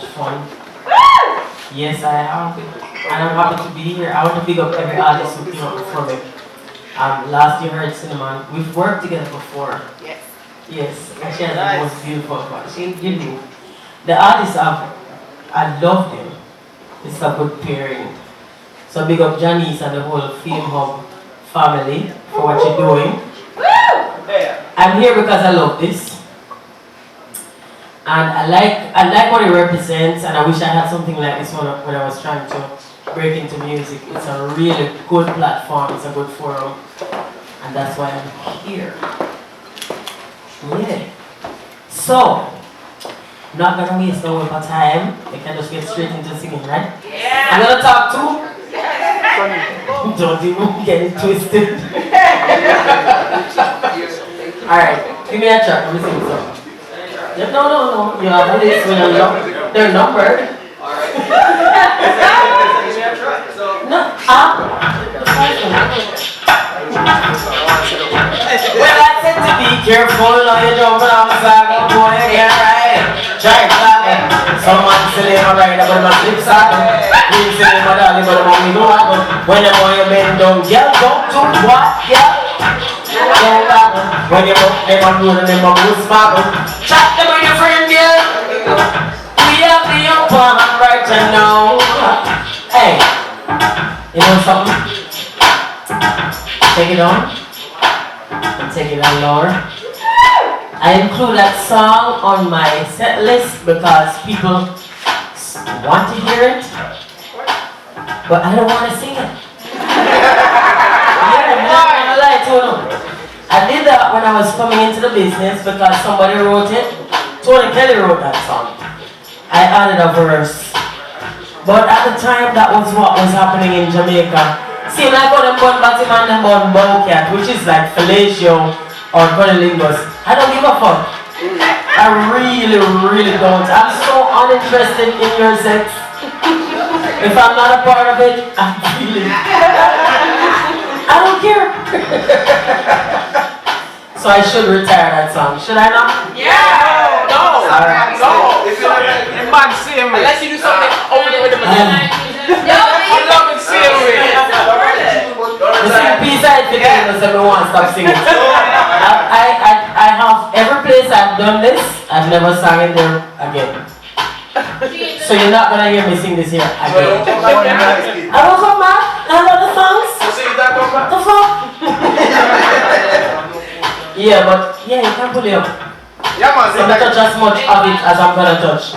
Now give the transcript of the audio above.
much fun. Yes, I am. And I'm happy to be here. I want to big up every artist who came up before me. Last year heard Cinnamon. We've worked together before. Yes. Yes, and she has the most beautiful voice. She give me. The artists I love them. It's a good pairing. So big up Janice and the whole FAIM Hub family for what you're doing. I'm here because I love this. And I like what it represents, and I wish I had something like this when I was trying to break into music. It's a really good platform, it's a good forum, and that's why I'm here. Yeah. So, not gonna waste no more time. We can just get straight into singing, right? Yeah. I'm gonna talk too. Don't even get it twisted. Alright, give me a track, let me sing some. No. You have a list when they're numbered. Alright. No, well, I said to be careful, now you jump around the side, boy, again, right? Try clapping. Someone silly, my right, but my lips are. You silly, my darling, but I'm only one. When the boy you bend down, girl, don't do what, girl? When you put them on road and them on blue sparkle, chat them with your friend, girl. We have the upper hand right now. Hey, you know something? Take it on. And take it on lower. I include that song on my set list because people want to hear it, but I don't want to sing it. Yeah, I'm not gonna lie to you. I did that when I was coming into the business because somebody wrote it. Tony Kelly wrote that song. I added a verse. But at the time, that was what was happening in Jamaica. See, when I got them born Batman and born Bowcat, which is like fellatio or cunnilingus, I don't give a fuck. I really don't. I'm so uninterested in your sex. If I'm not a part of it, I'm feeling. I don't care. So I should retire that song. Should I not? Yeah! No! Alright. No! Unless you do something over there with the banana. I love it, same way. You see, B-side today, so I want to stop singing. I have, every place I've done this, I've never sung in there again. So you're not gonna hear me sing this here again. I don't come back. I have other songs. The fuck? Yeah, but yeah, you can pull it up. Yeah, man. So I touch as much of it as I'm gonna touch.